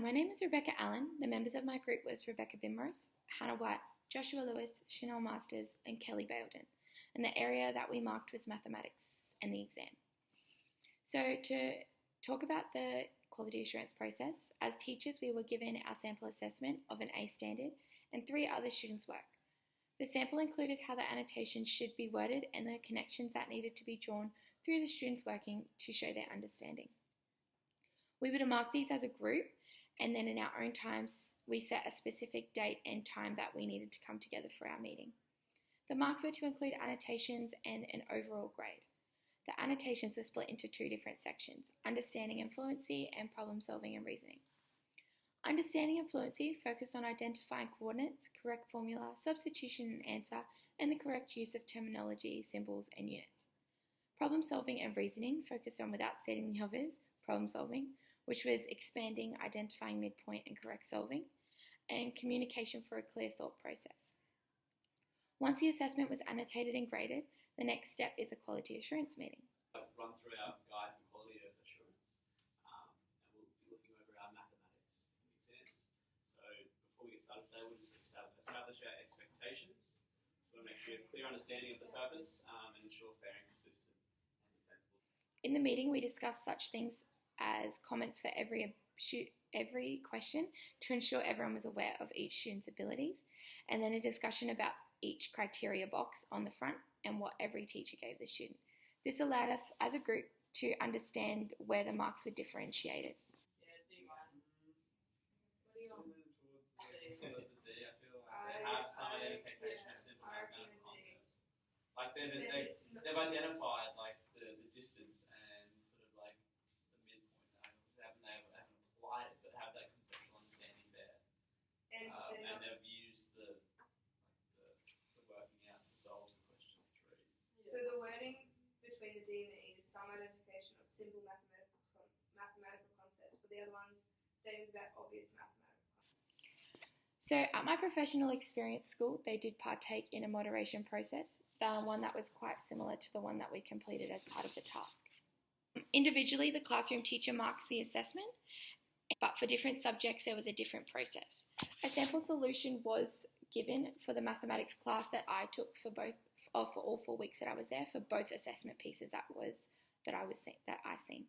my name is Rebecca Allan. The members of my group was Rebecca Bimrose, Hannah White, Joshua Lewis, Chanel Masters, and Kelly Bailden. And the area that we marked was mathematics and the exam. So to talk about the quality assurance process, as teachers we were given our sample assessment of an A standard and 3 other students' work. The sample included how the annotations should be worded and the connections that needed to be drawn through the students working to show their understanding. We would mark these as a group, and then in our own times we set a specific date and time that we needed to come together for our meeting. The marks were to include annotations and an overall grade. The annotations were split into 2 different sections, understanding and fluency and problem solving and reasoning. Understanding and fluency focused on identifying coordinates, correct formula, substitution and answer, and the correct use of terminology, symbols, and units. Problem solving and reasoning focused on, without stating the obvious, problem solving, which was expanding, identifying midpoint, and correct solving, and communication for a clear thought process. Once the assessment was annotated and graded, the next step is a quality assurance meeting. I'll run through our guide for quality assurance, and we'll be looking over our mathematics exams. So before we get started today, we'll just establish our expectations. So we'll make sure you have a clear understanding of the purpose and ensure fair and consistent and defensible. In the meeting, we discussed such things as comments for every question to ensure everyone was aware of each student's abilities, and then a discussion about each criteria box on the front and what every teacher gave the student. This allowed us as a group to understand where the marks were differentiated. Yeah, D-. What are you on? Towards the D, I feel like they have some identification of simple mathematical concepts. Like they've identified like the distance and sort of like the midpoint. They haven't applied it, but have that conceptual understanding there. And they've used the working out to solve the question 3. So the wording between the D and the E is some identification of simple mathematical concepts, but the other one's statements about obvious mathematical concepts. So at my professional experience school, they did partake in a moderation process, the one that was quite similar to the one that we completed as part of the task. Individually, the classroom teacher marks the assessment, but for different subjects there was a different process. A sample solution was given for the mathematics class that I took for all 4 weeks that I was there, for both assessment pieces that I seen.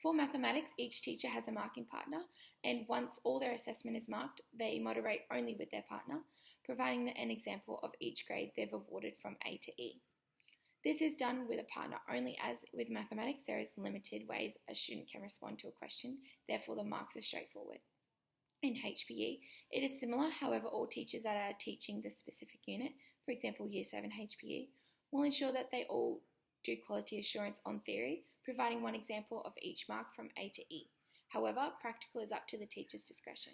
For mathematics, each teacher has a marking partner, and once all their assessment is marked, they moderate only with their partner, providing an example of each grade they've awarded from A to E. This is done with a partner only, as with mathematics there is limited ways a student can respond to a question, therefore the marks are straightforward. In HPE, it is similar, however all teachers that are teaching the specific unit, for example Year 7 HPE, will ensure that they all do quality assurance on theory, providing one example of each mark from A to E. However, practical is up to the teacher's discretion.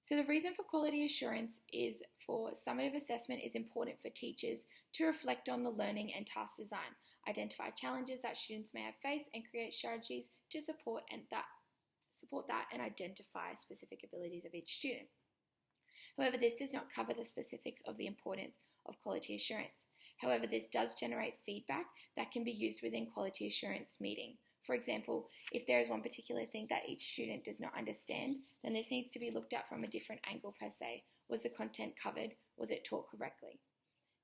So the reason for quality assurance is for summative assessment is important for teachers to reflect on the learning and task design, identify challenges that students may have faced, and create strategies to support that and identify specific abilities of each student. However, this does not cover the specifics of the importance of quality assurance. However, this does generate feedback that can be used within quality assurance meeting. For example, if there is one particular thing that each student does not understand, then this needs to be looked at from a different angle per se. Was the content covered? Was it taught correctly?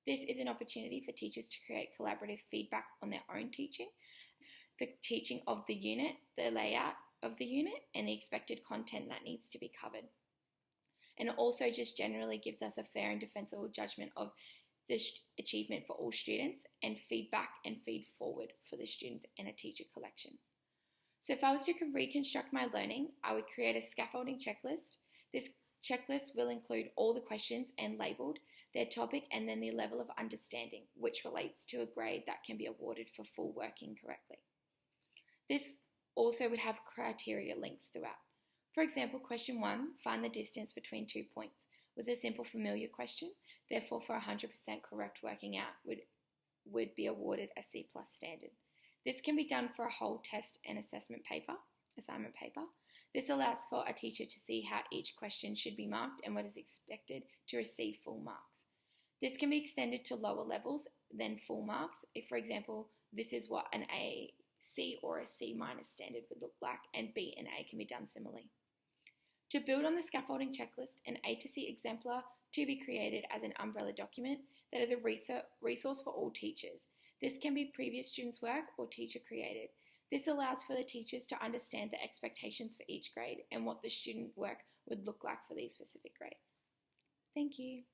This is an opportunity for teachers to create collaborative feedback on their own teaching, the teaching of the unit, the layout of the unit, and the expected content that needs to be covered. And it also just generally gives us a fair and defensible judgment of the achievement for all students, and feedback and feed forward for the students in a teacher collection. So if I was to reconstruct my learning, I would create a scaffolding checklist. This checklist will include all the questions and labelled, their topic, and then the level of understanding, which relates to a grade that can be awarded for full working correctly. This also would have criteria links throughout. For example, question 1, find the distance between 2 points, was a simple familiar question, therefore for 100% correct working out would be awarded a C+ standard. This can be done for a whole test and assignment paper. This allows for a teacher to see how each question should be marked and what is expected to receive full marks. This can be extended to lower levels than full marks. If, for example, this is what an A C or a C- standard would look like, and B and A can be done similarly. To build on the scaffolding checklist, an A to C exemplar to be created as an umbrella document that is a resource for all teachers. This can be previous students' work or teacher created. This allows for the teachers to understand the expectations for each grade and what the student work would look like for these specific grades. Thank you.